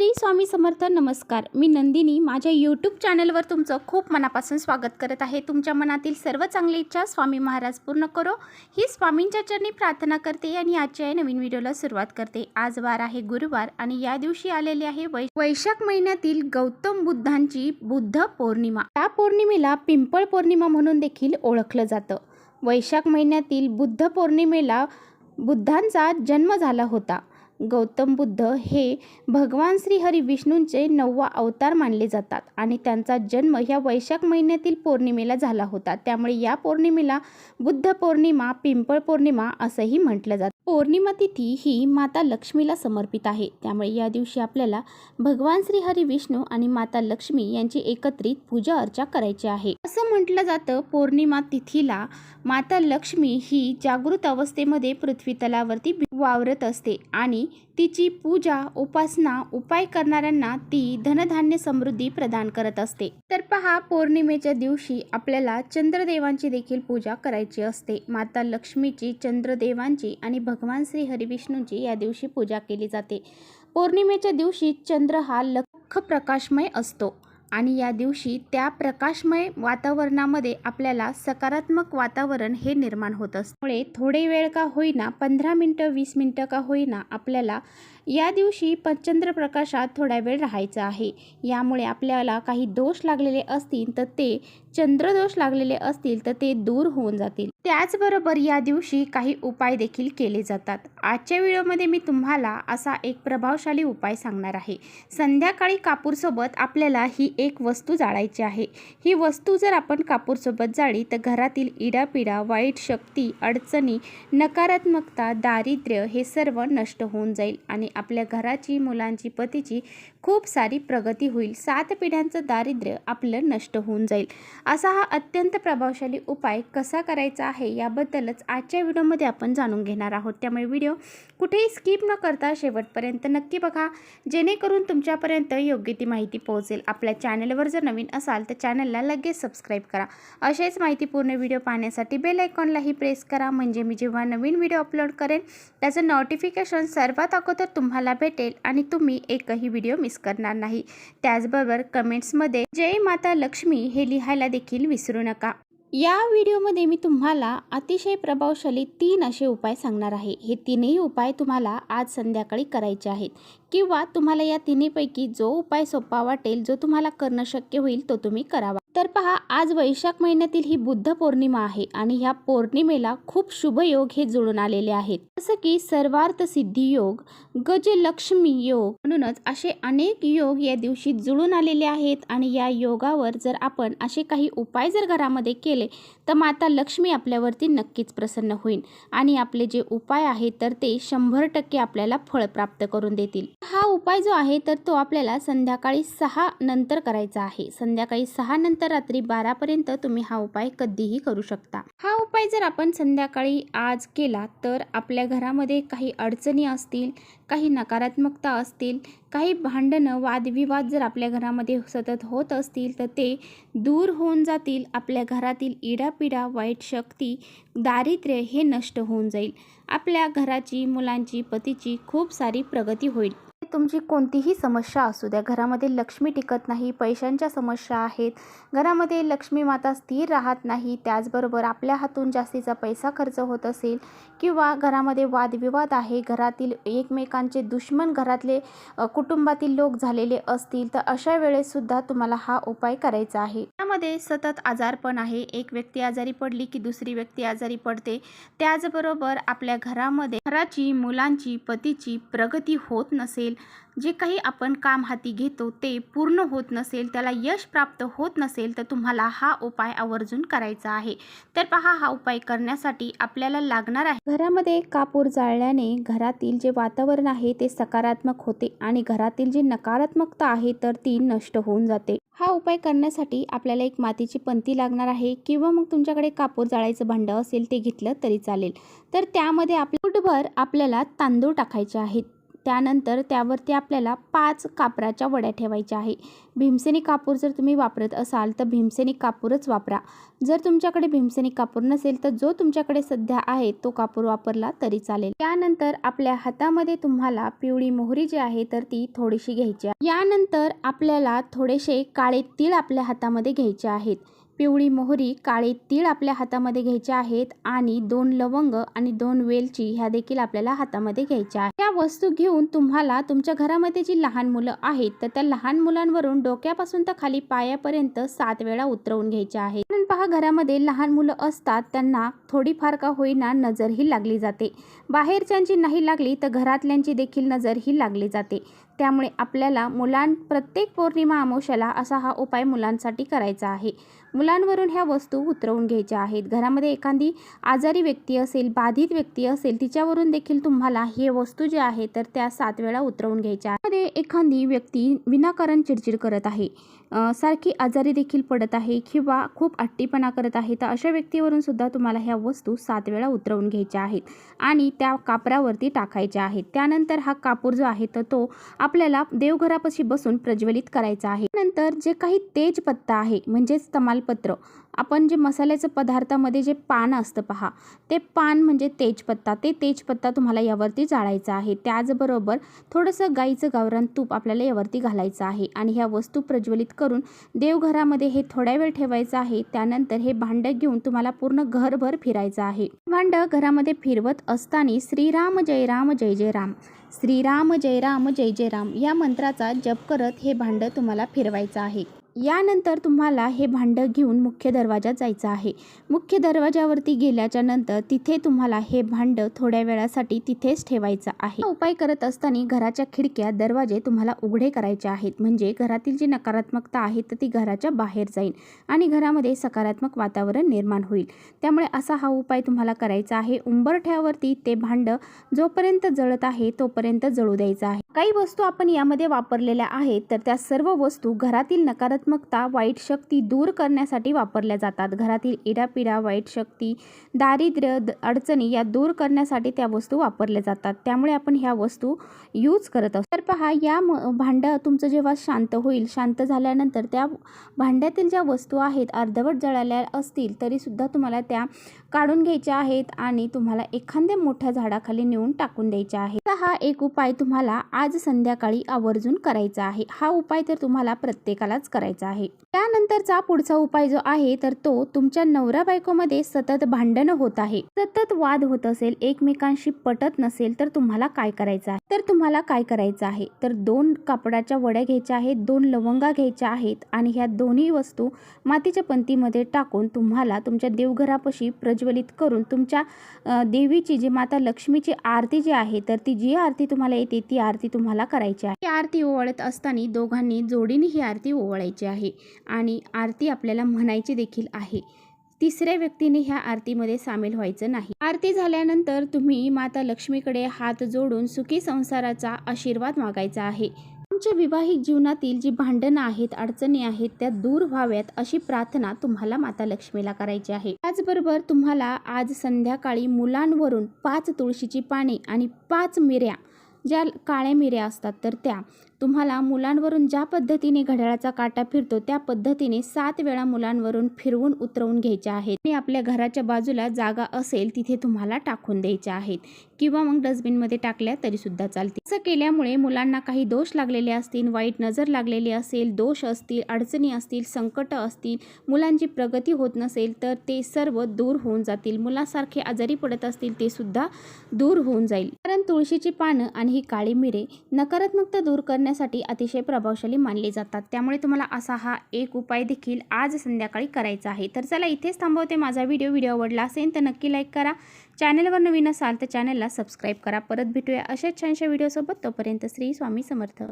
श्री स्वामी समर्थ. नमस्कार, मी नंदिनी माझ्या यूट्यूब चॅनलवर तुमचं खूप मनापासून स्वागत करत आहे. तुमच्या मनातील सर्व चांगली इच्छा स्वामी महाराज पूर्ण करो ही स्वामींच्या चरणी प्रार्थना करते आणि आजच्या नवीन व्हिडिओला सुरुवात करते. आज वार आहे गुरुवार आणि या दिवशी आलेली आहे वैशाख महिन्यातील गौतम बुद्धांची बुद्ध पौर्णिमा. या पौर्णिमेला पिंपळ पौर्णिमा म्हणून देखील ओळखलं जातं. वैशाख महिन्यातील बुद्ध पौर्णिमेला बुद्धांचा जन्म झाला होता. गौतम बुद्ध हे भगवान श्री हरी विष्णूंचे 9वा अवतार मानले जातात आणि त्यांचा जन्म ह्या वैशाख महिन्यातील पौर्णिमेला झाला होता. त्यामुळे या पौर्णिमेला बुद्ध पौर्णिमा, पिंपळ पौर्णिमा असंही म्हटलं जातं. पौर्णिमा तिथी ही माता लक्ष्मीला समर्पित आहे. त्यामुळे या दिवशी आपल्याला भगवान श्री हरी विष्णू आणि माता लक्ष्मी यांची एकत्रित पूजा अर्चा करायची आहे. असं म्हटलं जातं, पौर्णिमा तिथीला माता लक्ष्मी ही जागृत अवस्थेमध्ये पृथ्वी तलावरती वावरत असते आणि तिची पूजा, उपासना, उपाय करणाऱ्यांना ती धनधान्य समृद्धी प्रदान करत असते. तर पहा, पौर्णिमेच्या दिवशी आपल्याला चंद्रदेवांची देखील पूजा करायची असते. माता लक्ष्मीची, चंद्रदेवांची आणि भगवान श्री हरी विष्णूंची या दिवशी पूजा केली जाते. पौर्णिमेच्या दिवशी चंद्र हा लख प्रकाशमय असतो आणि या दिवशी त्या प्रकाशमय वातावरणामध्ये आपल्याला सकारात्मक वातावरण हे निर्माण होत असते. त्यामुळे थोडे वेळ का होईना, 15 मिनिटं 20 मिनिटं का होईना, आपल्याला या दिवशी चंद्रप्रकाशात थोडा वेळ राहायचं आहे. यामुळे आपल्याला काही दोष लागलेले असतील तर ते, चंद्रदोष लागलेले असतील तर ते दूर होऊन जातील. त्याचबरोबर या दिवशी काही उपाय देखील केले जातात. आजच्या व्हिडिओमध्ये मी तुम्हाला असा एक प्रभावशाली उपाय सांगणार आहे. संध्याकाळी कापूरसोबत आपल्याला ही एक वस्तू जाळायची आहे. ही वस्तू जर आपण कापूरसोबत जाळली तर घरातील इडापिडा, वाईट शक्ती, अडचणी, नकारात्मकता, दारिद्र्य हे सर्व नष्ट होऊन जाईल आणि आपल्या घराची, मुलांची, पतीची खूप सारी प्रगती होईल. 7 पिढ्यांचं दारिद्र्य आपलं नष्ट होऊन जाईल. असा हा अत्यंत प्रभावशाली उपाय कसा करायचा आहे याबद्दलच आजच्या व्हिडिओमध्ये आपण जाणून घेणार आहोत. त्यामुळे व्हिडिओ कुठेही स्किप न करता शेवटपर्यंत नक्की बघा, जेणेकरून तुमच्यापर्यंत योग्य ती माहिती पोहोचेल. आपल्या चॅनलवर जर नवीन असाल तर चॅनलला लगेच सबस्क्राईब करा. असेच माहितीपूर्ण व्हिडिओ पाहण्यासाठी बेल आयकॉनलाही प्रेस करा, म्हणजे मी जेव्हा नवीन व्हिडिओ अपलोड करेन त्याचं नोटिफिकेशन सर्वात अगोदर तुम्हाला भेटेल आणि तुम्ही एकही व्हिडिओ मिस करणार नाही. त्याचबरोबर कमेंट्समध्ये जय माता लक्ष्मी हे लिहायला देखील विसरू नका. या व्हिडिओमध्ये मी तुम्हाला अतिशय प्रभावशाली 3 असे उपाय सांगणार आहे. हे 3ही उपाय तुम्हाला आज संध्याकाळी करायचे आहेत किंवा तुम्हाला या तिन्हीपैकी जो उपाय सोपा वाटेल, जो तुम्हाला करणं शक्य होईल तो तुम्ही करावा. तर पहा, आज वैशाख महिन्यातील ही बुद्ध पौर्णिमा आहे आणि ह्या पौर्णिमेला खूप शुभ योग हे जुळून आलेले आहेत. जसं की सर्वार्थ सिद्धी योग, गजलक्ष्मी योग, म्हणूनच असे अनेक योग या दिवशी जुळून आलेले आहेत आणि या योगावर जर आपण असे काही उपाय जर घरामध्ये केले तर माता लक्ष्मी आपल्यावरती नक्कीच प्रसन्न होईल आणि आपले जे उपाय आहेत तर ते 100% आपल्याला फळ प्राप्त करून देतील. हा उपाय जो आहे तर तो आपल्याला संध्याकाळी 6 नंतर करायचा आहे. संध्याकाळी 6 नंतर रात्री 12 पर्यंत तुम्ही हा उपाय कधीही करू शकता. हा उपाय जर आपण संध्याकाळी आज केला तर आपल्या घरामध्ये काही अडचणी असतील, काही नकारात्मकता असतील, काही भांडणं, वादविवाद जर आपल्या घरामध्ये सतत होत असतील तर ते दूर होऊन जातील. आपल्या घरातील इडापिडा, वाईट शक्ती, दारिद्र्य हे नष्ट होऊन जाईल. आपल्या घराची, मुलांची, पतीची खूप सारी प्रगती होईल. तुमची कोणतीही समस्या असू द्या, घरामध्ये लक्ष्मी टिकत नाही, पैशांच्या समस्या आहेत, घरामध्ये लक्ष्मी माता स्थिर राहत नाही, त्याचबरोबर आपल्या हातून जास्तीचा पैसा खर्च होत असेल किंवा घरामध्ये वादविवाद आहे, घरातील एकमेकांचे दुश्मन घरातले कुटुंबातील लोक झालेले असतील तर अशा वेळेससुद्धा तुम्हाला हा उपाय करायचा आहे. त्यामध्ये सतत आजारपण आहे, एक व्यक्ती आजारी पडली की दुसरी व्यक्ती आजारी पडते. त्याचबरोबर आपल्या घरामध्ये घराची, मुलांची, पतीची प्रगती होत नसेल, जे काही आपण काम हाती घेतो ते पूर्ण होत नसेल, त्याला यश प्राप्त होत नसेल तर तुम्हाला हा उपाय आवर्जून करायचा आहे. तर पहा, हा उपाय करण्यासाठी आपल्याला लागणार आहे, घरामध्ये कापूर जाळल्याने घरातील जे वातावरण आहे ते सकारात्मक होते आणि घरातील जी नकारात्मकता आहे तर ती नष्ट होऊन जाते. हा उपाय करण्यासाठी आपल्याला एक मातीची पंती लागणार आहे किंवा मग तुमच्याकडे कापूर जाळायचं भांडं असेल ते घेतलं तरी चालेल. तर त्यामध्ये मुठभर आपल्याला तांदूळ टाकायचे आहेत. त्यानंतर त्यावरती आपल्याला 5 कापराच्या वड्या ठेवायच्या आहे। भीमसेनी कापूर जर तुम्ही वापरत असाल तर भीमसेनी कापूरच वापरा। जर तुमच्याकडे भीमसेनी कापूर नसेल तर जो तुमच्याकडे सध्या आहे तो कापूर वापरला तरी चालेल। त्यानंतर आपल्या हातामध्ये तुम्हाला पिवळी मोहरी जी आहे तर ती थोडीशी घ्यायची आहे। यानंतर आपल्याला थोडेसे काळे तीळ आपल्या हातामध्ये घ्यायचे आहेत। पिवळी मोहरी, काळे तीळ आपल्या हातामध्ये घ्यायचे आहेत आणि 2 लवंग आणि 2 वेलची ह्या देखील आपल्याला हातामध्ये घ्यायच्या आहेत। या वस्तू घेऊन तुम्हाला तुमच्या घरामध्ये जी लहान मुलं आहेत तर त्या लहान मुलांवरून डोक्यापासून तर खाली पायापर्यंत 7 वेळा उतरवून घ्यायच्या आहेत। कारण पहा, घरामध्ये लहान मुलं असतात त्यांना थोडीफार का होईना नजरही लागली जाते। बाहेरच्यांची नाही लागली तर घरातल्यांची देखील नजर ही लागली जाते। त्यामुळे आपल्याला प्रत्येक पौर्णिमा अमावस्येला असा हा उपाय मुलांसाठी करायचा आहे। मुलांवरून ह्या वस्तू उतरवून घ्यायच्या आहेत। घरामध्ये एखादी आजारी व्यक्ती असेल, बाधित व्यक्ती असेल, तिच्यावरून देखील तुम्हाला हे वस्तू जे आहे तर त्या 7 वेळा उतरवून घ्यायच्या आहेत। एखादी व्यक्ती विनाकारण चिडचिड करत आहे, सारखी आजारी देखील पडत आहे किंवा खूप हट्टीपणा करत आहे, तर अशा व्यक्तीवरून सुद्धा तुम्हाला ह्या वस्तू 7 वेळा उतरवून घ्यायच्या आहेत आणि त्या कापरावरती टाकायच्या आहेत। त्यानंतर हा कापूर जो आहे तर तो आपल्याला देवघरापाशी बसून प्रज्वलित करायचा आहे। नंतर जे काही तेजपत्ता आहे म्हणजेच तमालपत्र, आपण जे मसाल्याचं पदार्थामध्ये जे पान असतं पहा, ते पान म्हणजे तेजपत्ता, ते तेजपत्ता तुम्हाला यावरती जाळायचा आहे। त्याचबरोबर थोडंसं गाईचं गावरान तूप आपल्याला यावरती घालायचं आहे आणि ह्या वस्तू प्रज्वलित करून देवघरामध्ये हे थोड्या वेळ ठेवायचं आहे। त्यानंतर हे भांडं घेऊन तुम्हाला पूर्ण घरभर फिरायचं आहे। भांडं घरामध्ये फिरवत असताना श्रीराम जय राम जय जय राम, श्रीराम जय राम जय जय राम या मंत्राचा जप करत हे भांडं तुम्हाला फिरवायचं आहे। यानंतर तुम्हाला हे भांडं घेऊन मुख्य दरवाजात जायचं आहे। मुख्य दरवाजावरती गेल्याच्या नंतर तिथे तुम्हाला हे भांडं थोड्या वेळासाठी तिथेच ठेवायचं आहे। हा उपाय करत असताना घराच्या खिडक्या, दरवाजे तुम्हाला उघडे करायचे आहेत, म्हणजे घरातील जी नकारात्मकता आहे तर ती घराच्या बाहेर जाईल आणि घरामध्ये सकारात्मक वातावरण निर्माण होईल। त्यामुळे असा हा उपाय तुम्हाला करायचा आहे। उंबरठ्यावरती ते भांडं जोपर्यंत जळत आहे तोपर्यंत जळू द्यायचं आहे। काही वस्तू आपण यामध्ये वापरलेल्या आहेत तर त्या सर्व वस्तू घरातील नकारात्मकता, वाईट शक्ती दूर करण्यासाठी वापरल्या जातात। घरातील इडापिडा, वाईट शक्ती, दारिद्र्य, अडचणी या दूर करण्यासाठी त्या वस्तू वापरल्या जातात। त्यामुळे आपण ह्या वस्तू यूज करत असतो। तर पहा, या भांडं तुमचं जेव्हा शांत होईल, शांत झाल्यानंतर त्या भांड्यातील ज्या वस्तू आहेत अर्धवट जळाल्या असतील तरी सुद्धा तुम्हाला त्या काढून घ्यायच्या आहेत आणि तुम्हाला एखाद्या मोठ्या झाडाखाली नेऊन टाकून द्यायच्या आहेत। हा एक उपाय तुम्हाला आज संध्याकाळी आवर्जून करायचा आहे। हा उपाय तर तुम्हाला प्रत्येकालाच करायचा आहे। त्यानंतरचा पुढचा उपाय जो आहे तर तो तुमच्या नवरा बायकोमध्ये सतत भांडण होत आहे, सतत वाद होत असेल, एकमेकांशी पटत नसेल तर तुम्हाला काय करायचं आहे? तर 2 कापडाच्या वड्या घ्यायच्या आहेत, 2 लवंगा घ्यायच्या आहेत आणि ह्या दोन्ही वस्तू मातीच्या पंतीमध्ये टाकून तुम्हाला तुमच्या देवघरापाशी प्रज्वलित करून तुमच्या देवीची, जी माता लक्ष्मीची आरती जी आहे तर ती जी आरती तुम्हाला येते ती आरती तुम्हाला करायची आहे। ही आरती ओवाळत असताना दोघांनी जोडीने ही आरती ओवाळायची आहे आणि आरती आपल्याला म्हणायची देखील आहे। तिसऱ्या व्यक्तीने ह्या आरतीमध्ये सामील व्हायचं नाही। आरती झाल्यानंतर तुम्ही माता लक्ष्मीकडे हात जोडून सुखी संसाराचा आशीर्वाद मागायचा आहे। तुमच्या विवाहिक जीवनातील जी भांडणं आहेत, अडचणी आहेत त्या दूर व्हाव्यात अशी प्रार्थना तुम्हाला माता लक्ष्मीला करायची आहे। त्याचबरोबर तुम्हाला आज संध्याकाळी मुलांवरून 5 तुळशीची पाने आणि 5 मिऱ्या, ज्या काळ्या मिऱ्या असतात तर त्या तुम्हाला मुलांवरून ज्या पद्धतीने घड्याळाचा काटा फिरतो त्या पद्धतीने 7 वेळा मुलांवरून फिरवून उतरवून घ्यायच्या आहेत आणि आपल्या घराच्या बाजूला जागा असेल तिथे तुम्हाला टाकून द्यायच्या आहेत किंवा मग डस्टबिनमध्ये टाकल्या तरी सुद्धा चालते। असं केल्यामुळे मुलांना काही दोष लागलेले असतील, वाईट नजर लागलेली असेल, दोष असतील, अडचणी असतील, संकट असतील, मुलांची प्रगती होत नसेल तर ते सर्व दूर होऊन जातील। मुलासारखे आजारी पडत असतील ते सुद्धा दूर होऊन जाईल। कारण तुळशीची पानं आणि ही काळी मिरे नकारात्मकता दूर करण्यासाठी अतिशय प्रभावशाली मानले जातात। त्यामुळे तुम्हाला असा हा एक उपाय देखील आज संध्याकाळी करायचा आहे। तर चला इथेच थांबवते माझा व्हिडिओ आवडला असेल तर नक्की लाईक करा। चॅनलवर नवीन असाल तर चॅनलला सबस्क्राईब करा। परत भेटूया अशाच छानशा व्हिडिओसोबत। तोपर्यंत श्री स्वामी समर्थ।